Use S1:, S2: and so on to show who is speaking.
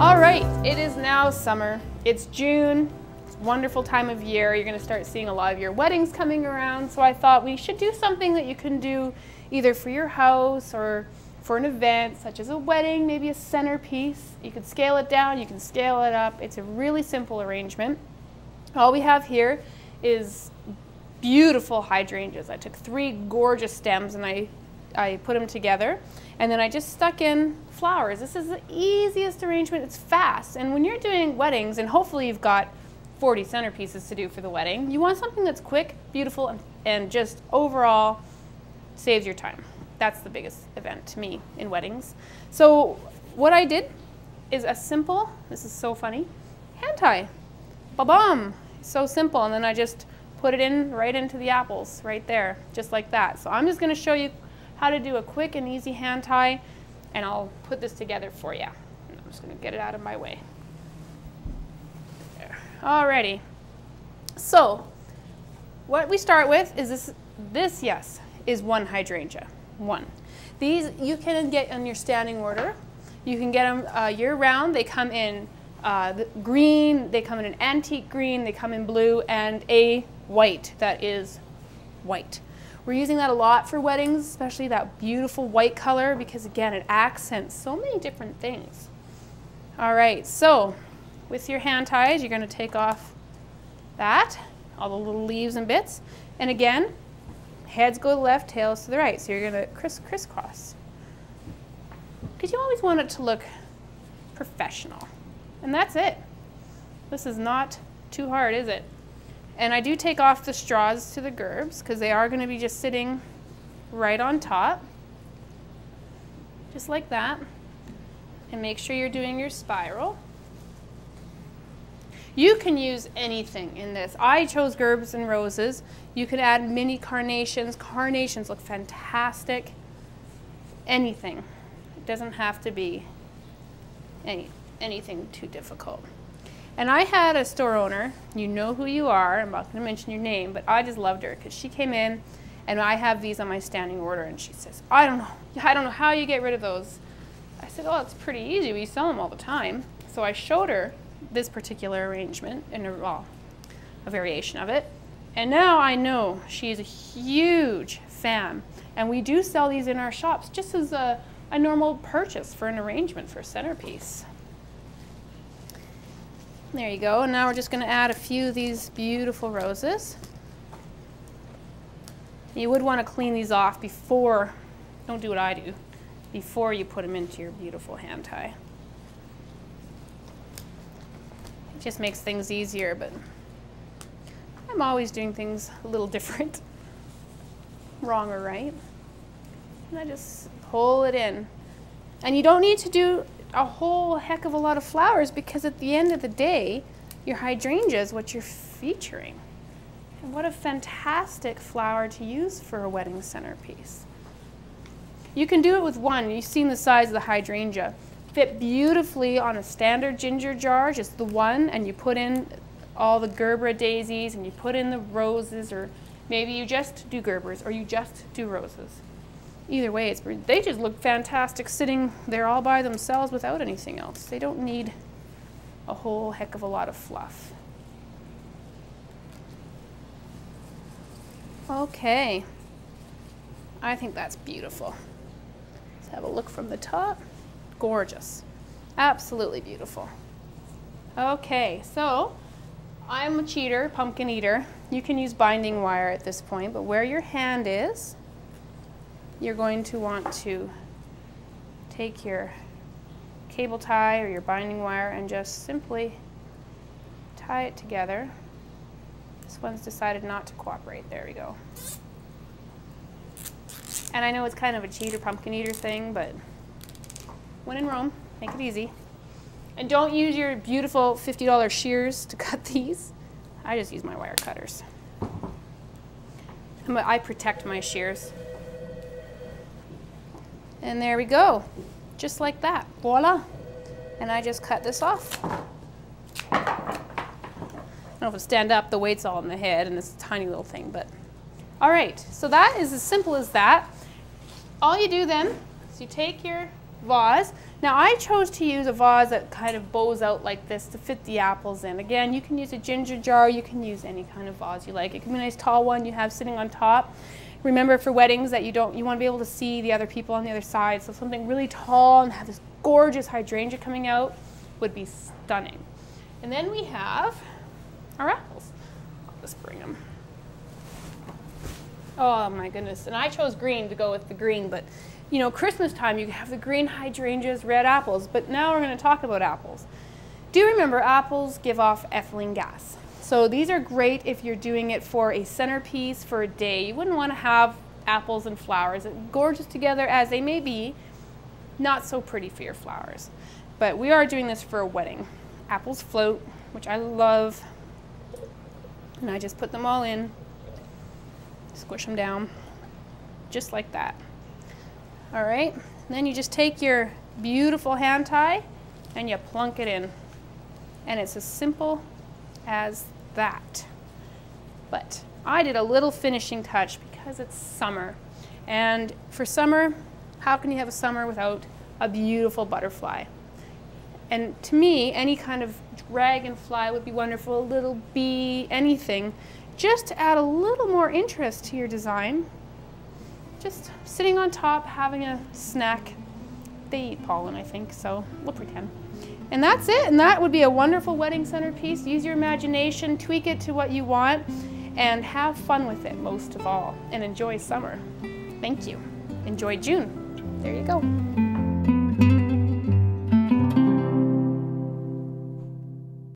S1: All right, it is now summer. It's June. It's a wonderful time of year. You're going to start seeing a lot of your weddings coming around. So I thought we should do something that you can do either for your house or for an event, such as a wedding, maybe a centerpiece. You can scale it down, you can scale it up. It's a really simple arrangement. All we have here is beautiful hydrangeas. I took 3 gorgeous stems and I put them together, and then I just stuck in flowers. This is the easiest arrangement. It's fast, and when you're doing weddings, and hopefully you've got 40 centerpieces to do for the wedding, you want something that's quick, beautiful, and just overall saves your time. That's the biggest event to me in weddings. So what I did is a simple, this is so funny, hand tie. Ba-bum! So simple, and then I just put it in right into the apples right there, just like that. So I'm just going to show you how to do a quick and easy hand tie, and I'll put this together for you. I'm just going to get it out of my way. There. Alrighty. So what we start with is this yes, is 1 hydrangea. 1. These you can get in your standing order. You can get them year-round. They come in green, they come in an antique green, they come in blue, and a white that is white. We're using that a lot for weddings, especially that beautiful white color, because again, it accents so many different things. All right, so with your hand ties, you're going to take off that, all the little leaves and bits, and again, heads go to the left, tails to the right, so you're going to crisscross. Because you always want it to look professional. And that's it. This is not too hard, is it? And I do take off the straws to the gerbs because they are going to be just sitting right on top. Just like that. And make sure you're doing your spiral. You can use anything in this. I chose gerbs and roses. You could add mini carnations. Carnations look fantastic. Anything. It doesn't have to be anything too difficult. And I had a store owner, you know who you are, I'm not going to mention your name, but I just loved her because she came in and I have these on my standing order and she says, I don't know how you get rid of those. I said, oh, it's pretty easy, we sell them all the time. So I showed her this particular arrangement and a variation of it. And now I know she's a huge fan. And we do sell these in our shops just as a normal purchase for an arrangement for a centerpiece. There you go, and now we're just going to add a few of these beautiful roses. You would want to clean these off before, don't do what I do, before you put them into your beautiful hand tie. It just makes things easier, but I'm always doing things a little different, wrong or right. And I just pull it in. And you don't need to do a whole heck of a lot of flowers because at the end of the day, your hydrangea is what you're featuring. And what a fantastic flower to use for a wedding centerpiece. You can do it with 1. You've seen the size of the hydrangea. Fit beautifully on a standard ginger jar, just the 1, and you put in all the Gerbera daisies and you put in the roses, or maybe you just do Gerbers or you just do roses. Either way, they just look fantastic sitting there all by themselves without anything else. They don't need a whole heck of a lot of fluff. Okay, I think that's beautiful. Let's have a look from the top. Gorgeous, absolutely beautiful. Okay, so I'm a cheater, pumpkin eater. You can use binding wire at this point, but where your hand is, you're going to want to take your cable tie or your binding wire and just simply tie it together. This one's decided not to cooperate. There we go. And I know it's kind of a cheater, pumpkin eater thing, but when in Rome, make it easy. And don't use your beautiful $50 shears to cut these. I just use my wire cutters. I protect my shears. And there we go, just like that, voila. And I just cut this off. I don't know if it'll stand up, the weight's all in the head and this tiny little thing, but. All right, so that is as simple as that. All you do then is you take your vase. Now I chose to use a vase that kind of bows out like this to fit the apples in. Again, you can use a ginger jar, you can use any kind of vase you like. It can be a nice tall one you have sitting on top. Remember for weddings that you want to be able to see the other people on the other side, so something really tall and have this gorgeous hydrangea coming out would be stunning. And then we have our apples. I'll just bring them. Oh my goodness, and I chose green to go with the green, but you know, Christmas time you have the green hydrangeas, red apples, but now we're going to talk about apples. Do remember apples give off ethylene gas. So these are great if you're doing it for a centerpiece for a day. You wouldn't want to have apples and flowers, gorgeous together as they may be, not so pretty for your flowers. But we are doing this for a wedding. Apples float, which I love, and I just put them all in, squish them down, just like that. All right, and then you just take your beautiful hand tie and you plunk it in. And it's as simple as that. But I did a little finishing touch because it's summer. And for summer, how can you have a summer without a beautiful butterfly? And to me, any kind of dragonfly would be wonderful, a little bee, anything, just to add a little more interest to your design. Just sitting on top, having a snack. They eat pollen, I think, so we'll pretend. And that's it, and that would be a wonderful wedding centerpiece. Use your imagination, tweak it to what you want, and have fun with it most of all, and enjoy summer. Thank you. Enjoy June. There you go.